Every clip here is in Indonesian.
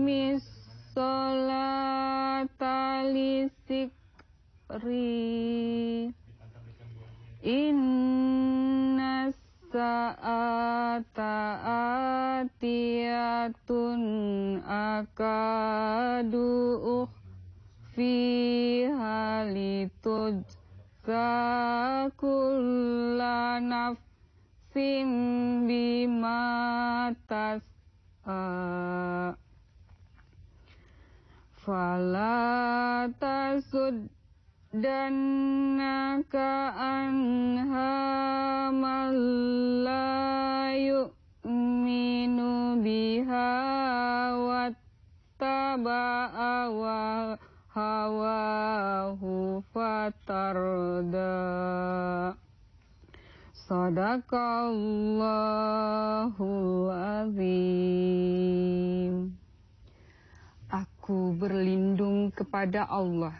aqimis sholata lisikri inna sa'ata atiyatun akadu fiha litujza kulla nafsin bima tas'a fala tasuddannaka anha man la yu'minu biha wattaba'a hawahu fatarda. Sadaqallahul azim. Aku berlindung kepada Allah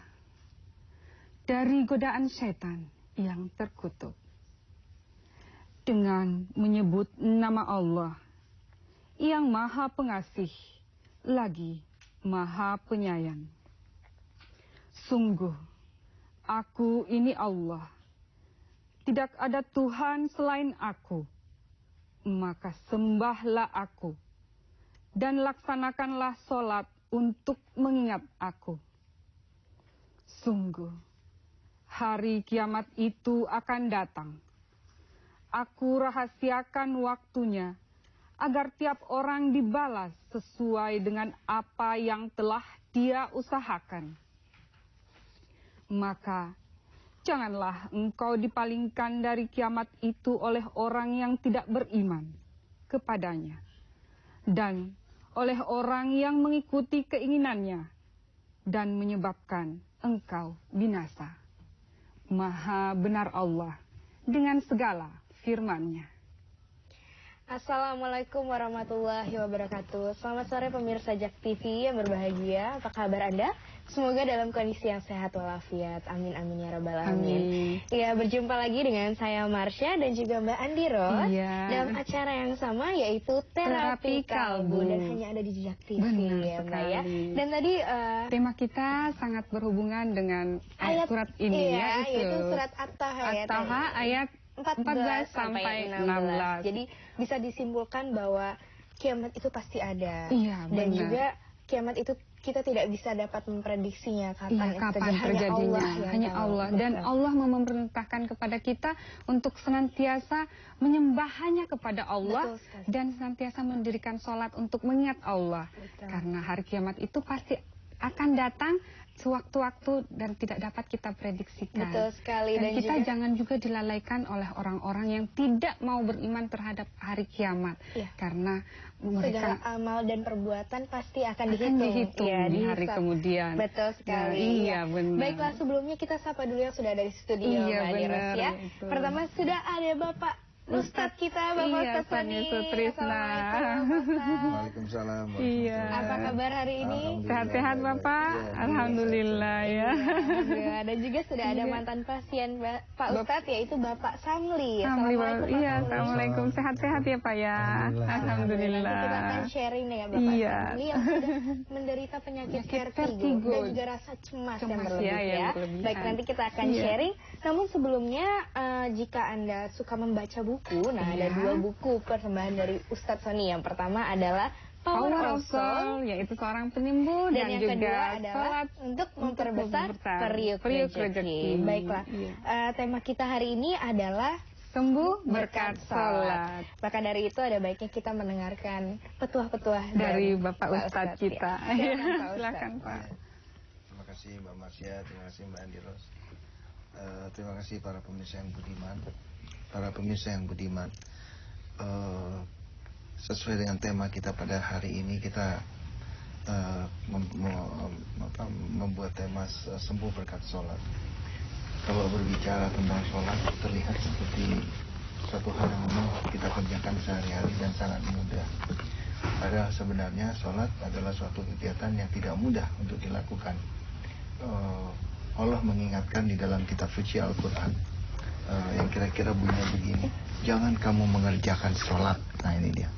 dari godaan setan yang terkutuk dengan menyebut nama Allah yang Maha Pengasih lagi Maha Penyayang. Sungguh, aku ini Allah. Tidak ada Tuhan selain aku. Maka sembahlah aku dan laksanakanlah sholat untuk mengingat aku. Sungguh, hari kiamat itu akan datang. Aku rahasiakan waktunya agar tiap orang dibalas sesuai dengan apa yang telah dia usahakan. Maka janganlah engkau dipalingkan dari kiamat itu oleh orang yang tidak beriman kepadanya dan oleh orang yang mengikuti keinginannya dan menyebabkan engkau binasa. Maha benar Allah dengan segala firman-Nya. Assalamualaikum warahmatullahi wabarakatuh. Selamat sore pemirsa JAK TV yang berbahagia. Apa kabar Anda? Semoga dalam kondisi yang sehat walafiat. Amin amin ya rabbal alamin. Ya, berjumpa lagi dengan saya Marsha dan juga Mbak Andi Ros dalam acara yang sama, yaitu Terapi Kalbu, dan hanya ada di JAK TV. Benar ya, Mbak sekali. ya. Dan tadi tema kita sangat berhubungan dengan ayat surat ini, yaitu surat At-Taha ayat 14 sampai 16. Jadi bisa disimpulkan bahwa kiamat itu pasti ada. Iya, dan juga kiamat itu kita tidak bisa dapat memprediksinya kapan terjadinya. Hanya Allah. Dan betul. Allah memerintahkan kepada kita untuk senantiasa menyembah hanya kepada Allah dan senantiasa mendirikan sholat untuk mengingat Allah. Betul. Karena hari kiamat itu pasti akan datang sewaktu-waktu dan tidak dapat kita prediksikan. Betul sekali. Dan kita juga jangan juga dilalaikan oleh orang-orang yang tidak mau beriman terhadap hari kiamat. Karena mereka segala amal dan perbuatan pasti akan dihitung di hari kemudian. Betul sekali. Iya, benar. Baiklah, sebelumnya kita sapa dulu yang sudah ada di studio, Mbak Niros ya. Itu. Pertama sudah ada Bapak Ustadz kita, Bapak Ustadz Sani Sutrisna. Waalaikumsalam. Iya. Apa kabar hari ini? Sehat-sehat Bapak? Ya, Alhamdulillah ya. Dan juga sudah ada mantan pasien Pak Ustadz, yaitu Bapak Samli. Assalamualaikum. Sehat-sehat ya Pak ya. Alhamdulillah. Kita akan sharing dengan Bapak Samli yang sudah menderita penyakit vertigo dan juga rasa cemas yang berlebih ya. Baik, nanti kita akan sharing. Namun sebelumnya, jika Anda suka membaca buku, ada dua buku persembahan dari Ustadz Sony. Yang pertama adalah Power of Soul, yaitu seorang penyembuh, dan yang juga kedua adalah untuk memperbesar periuk rezeki. Baiklah, tema kita hari ini adalah sembuh berkat sholat. Maka dari itu ada baiknya kita mendengarkan petuah-petuah dari Bapak Ustadz kita. Silakan Pak. Terima kasih Mbak Marsha, terima kasih Mbak Andi Ros. Terima kasih para pemirsa yang budiman. Sesuai dengan tema kita pada hari ini, kita membuat tema sembuh berkat sholat. Kalau berbicara tentang sholat, terlihat seperti satu hal yang memang kita kerjakan sehari-hari dan sangat mudah. Padahal sebenarnya sholat adalah suatu kegiatan yang tidak mudah untuk dilakukan. Allah mengingatkan di dalam kitab suci Al-Quran yang kira-kira bunyinya begini: jangan kamu mengerjakan sholat, nah ini dia,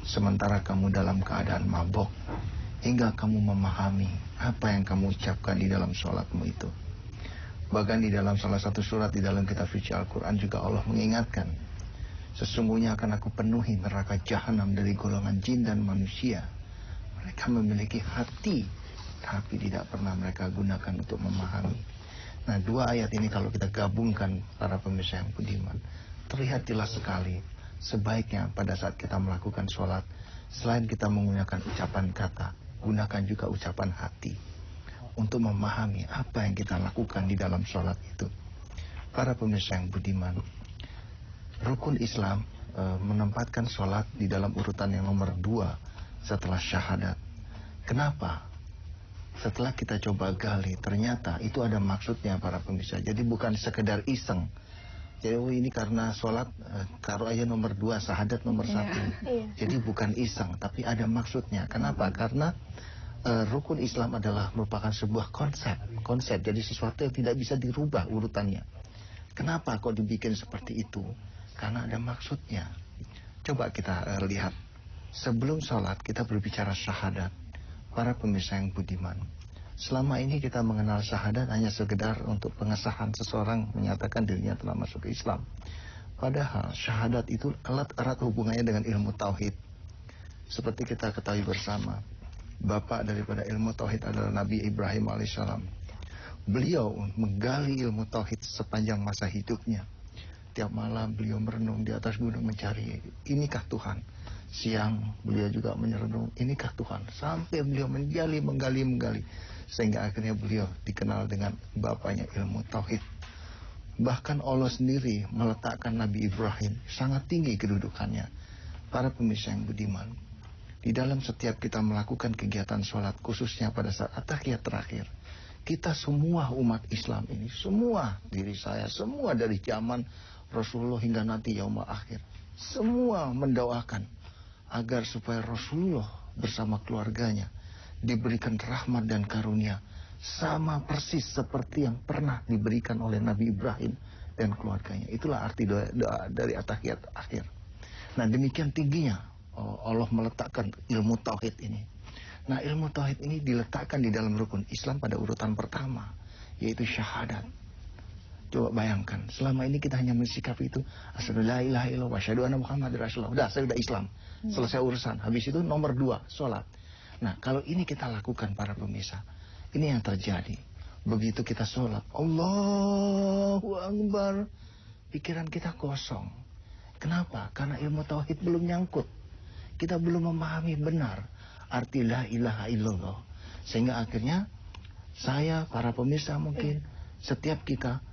sementara kamu dalam keadaan mabok. hingga kamu memahami apa yang kamu ucapkan di dalam sholatmu itu. Bahkan di dalam salah satu surat di dalam kitab suci Al-Quran juga Allah mengingatkan, sesungguhnya akan aku penuhi neraka jahanam dari golongan jin dan manusia. Mereka memiliki hati, tapi tidak pernah mereka gunakan untuk memahami. Nah, dua ayat ini kalau kita gabungkan, para pemirsa yang budiman, terlihat jelas sekali. Sebaiknya pada saat kita melakukan sholat, selain kita menggunakan ucapan kata, gunakan juga ucapan hati untuk memahami apa yang kita lakukan di dalam sholat itu. Para pemirsa yang budiman, rukun Islam menempatkan sholat di dalam urutan yang nomor 2 setelah syahadat. Kenapa? Setelah kita coba gali, ternyata itu ada maksudnya, para pemirsa. Jadi bukan sekedar iseng. Jadi ini karena sholat taruh aja nomor 2, syahadat nomor 1. Jadi bukan iseng, tapi ada maksudnya. Kenapa? Karena rukun Islam adalah merupakan sebuah konsep. Jadi sesuatu yang tidak bisa dirubah urutannya. Kenapa kok dibikin seperti itu? Karena ada maksudnya. Coba kita lihat. Sebelum sholat kita berbicara syahadat. Para pemirsa yang budiman, selama ini kita mengenal syahadat hanya sekedar untuk pengesahan seseorang menyatakan dirinya telah masuk ke Islam. Padahal syahadat itu erat hubungannya dengan ilmu tauhid. Seperti kita ketahui bersama, bapak daripada ilmu tauhid adalah Nabi Ibrahim alaihissalam. Beliau menggali ilmu tauhid sepanjang masa hidupnya. Tiap malam beliau merenung di atas gunung mencari, inikah Tuhan? Siang beliau juga merenung, inikah Tuhan? Sampai beliau menggali. Sehingga akhirnya beliau dikenal dengan bapaknya ilmu tauhid. Bahkan Allah sendiri meletakkan Nabi Ibrahim sangat tinggi kedudukannya. Para pemirsa yang budiman, di dalam setiap kita melakukan kegiatan sholat, khususnya pada saat at-tahiyat terakhir, kita semua umat Islam ini, semua diri saya, semua dari zaman Rasulullah hingga nanti yaumul akhir, semua mendoakan agar supaya Rasulullah bersama keluarganya diberikan rahmat dan karunia sama persis seperti yang pernah diberikan oleh Nabi Ibrahim dan keluarganya. Itulah arti doa dari at-tahiyat akhir. Nah, demikian tingginya Allah meletakkan ilmu tauhid ini. Nah, ilmu tauhid ini diletakkan di dalam rukun Islam pada urutan pertama, yaitu syahadat. Coba bayangkan, selama ini kita hanya mensikapi itu, asyhadu la ilaha illallah wa asyhadu anna Muhammadar Rasulullah. Udah, saya udah Islam. Selesai urusan. Habis itu nomor 2, sholat. Nah, kalau ini kita lakukan, para pemirsa, ini yang terjadi. Begitu kita sholat, Allahu Akbar, pikiran kita kosong. Kenapa? Karena ilmu tauhid belum nyangkut. Kita belum memahami benar arti la ilaha illallah. Sehingga akhirnya saya, para pemirsa mungkin, setiap kita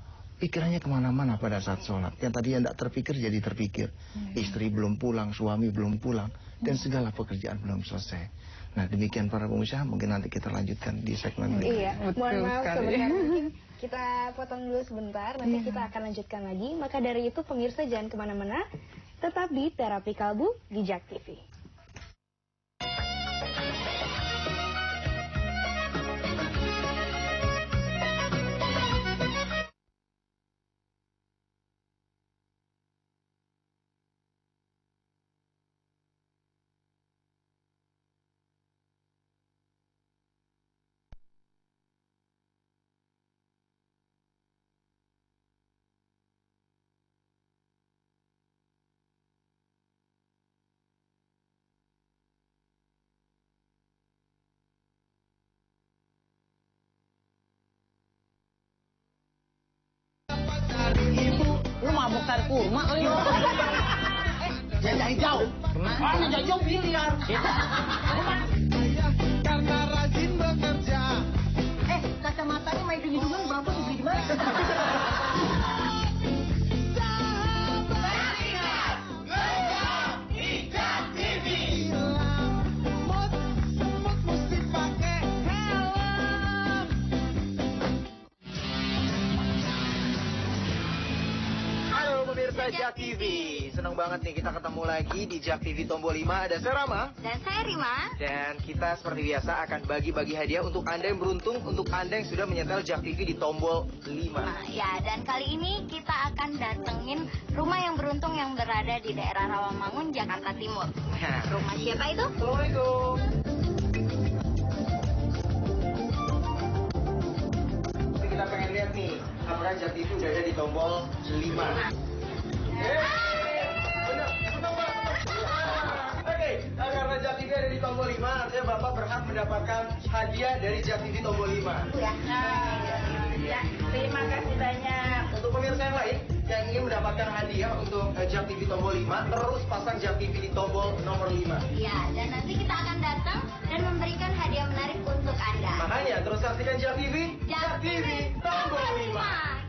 pikirannya kemana-mana pada saat sholat. Yang tadi yang tidak terpikir jadi terpikir. Istri belum pulang, suami belum pulang, dan segala pekerjaan belum selesai. Nah, demikian para pemirsa, mungkin nanti kita lanjutkan di segmen berikutnya. Iya, mohon maaf sebentar, mungkin kita potong dulu sebentar, nanti kita akan lanjutkan lagi. Maka dari itu pemirsa jangan kemana-mana, tetap di Terapi Kalbu di JAK TV. Mabuk sari kurma, janda hijau. Janda hijau biliar. Karena rajin bekerja. Kacamatanya main hidungan berapa tuh di mana? JAK TV. Senang banget nih kita ketemu lagi di JAK TV Tombol 5. Ada saya Rama. Dan saya Rima. Dan kita seperti biasa akan bagi-bagi hadiah untuk Anda yang beruntung, untuk Anda yang sudah menyetel JAK TV di Tombol 5. Ya, dan kali ini kita akan datengin rumah yang beruntung yang berada di daerah Rawamangun, Jakarta Timur. Rumah siapa itu? Assalamualaikum. sekarang Jak TV udah ada di tombol 5. Oke, karena Jak TV ada di tombol 5, artinya Bapak berhak mendapatkan hadiah dari Jak TV tombol 5. Ya, terima kasih banyak. Untuk pemirsa yang lain yang ingin mendapatkan hadiah untuk Jak TV tombol 5, terus pasang Jak TV di tombol nomor 5. Ya, dan nanti kita akan datang dan memberikan hadiah menarik untuk Anda. Makanya terus saksikan Jak TV, Jak TV tombol 5.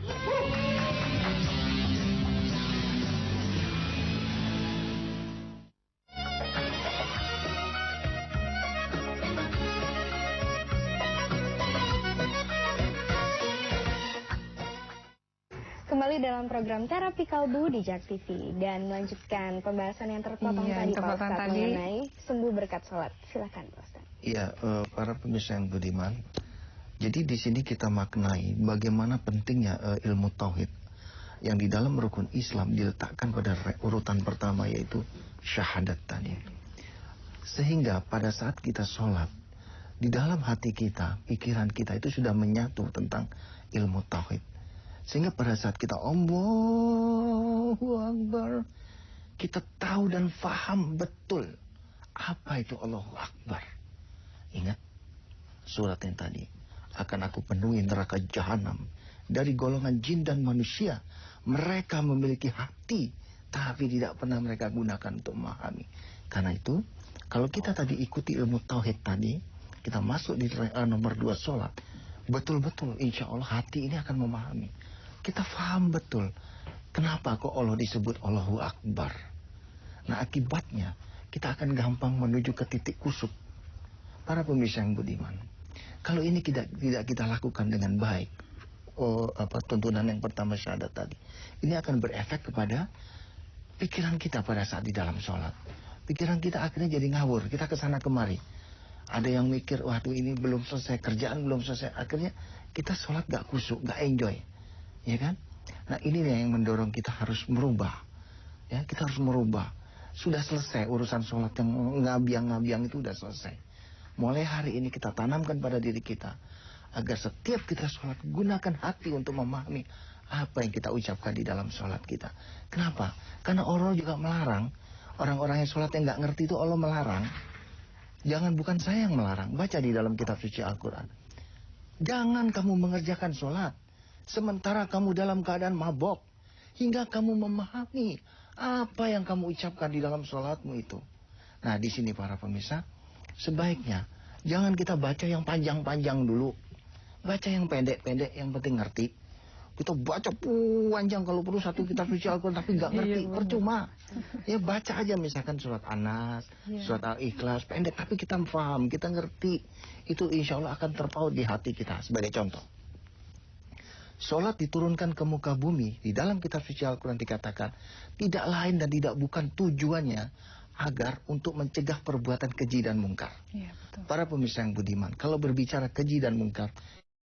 Kembali dalam program Terapi Kalbu di Jak TV dan melanjutkan pembahasan yang terpotong tadi Pak Ustadz mengenai sembuh berkat sholat. Silakan Pak Ustadz. Iya, para pemirsa yang budiman. Jadi di sini kita maknai bagaimana pentingnya ilmu tauhid yang di dalam rukun Islam diletakkan pada urutan pertama, yaitu syahadat tadi. Sehingga pada saat kita sholat, di dalam hati kita, pikiran kita itu sudah menyatu tentang ilmu tauhid. Sehingga pada saat kita Allahu Akbar, kita tahu dan faham betul apa itu Allahu Akbar. Ingat surat yang tadi, akan aku penuhi neraka jahanam dari golongan jin dan manusia. Mereka memiliki hati, tapi tidak pernah mereka gunakan untuk memahami. Karena itu, kalau kita tadi ikuti ilmu tauhid tadi, kita masuk di nomor 2 sholat, betul-betul insya Allah hati ini akan memahami. Kita paham betul kenapa kok Allah disebut Allahu Akbar. Nah, akibatnya kita akan gampang menuju ke titik kusuk. Para pemirsa yang budiman, kalau ini tidak kita lakukan dengan baik, tuntunan yang pertama syahadat tadi, ini akan berefek kepada pikiran kita pada saat di dalam sholat. Pikiran kita akhirnya jadi ngawur, kita kesana kemari. Ada yang mikir, waduh ini belum selesai, kerjaan belum selesai. Akhirnya kita sholat gak kusuk, gak enjoy. Ya kan? Nah, ini yang mendorong kita harus merubah. Ya, kita harus merubah. Sudah selesai urusan sholat yang ngabiang-ngabiang itu udah selesai. Mulai hari ini kita tanamkan pada diri kita, agar setiap kita sholat, gunakan hati untuk memahami apa yang kita ucapkan di dalam sholat kita. Kenapa? Karena Allah juga melarang. Orang-orang yang sholat yang gak ngerti itu Allah melarang. Bukan saya yang melarang. Baca di dalam kitab suci Al-Quran. Jangan kamu mengerjakan sholat sementara kamu dalam keadaan mabok, hingga kamu memahami apa yang kamu ucapkan di dalam sholatmu itu. Nah, di sini para pemirsa, sebaiknya jangan kita baca yang panjang-panjang dulu. Baca yang pendek-pendek, yang penting ngerti. Kita baca panjang, kalau perlu satu kitab suci Al-Quran tapi nggak ngerti, percuma. Ya baca aja misalkan surat An-Nas, surat Al-Ikhlas, pendek tapi kita paham, kita ngerti. Itu insya Allah akan terpaut di hati kita. Sebagai contoh, sholat diturunkan ke muka bumi. Di dalam kitab suci Al-Quran dikatakan, tidak lain dan tidak bukan tujuannya agar untuk mencegah perbuatan keji dan mungkar. Ya, betul. Para pemirsa yang budiman, kalau berbicara keji dan mungkar,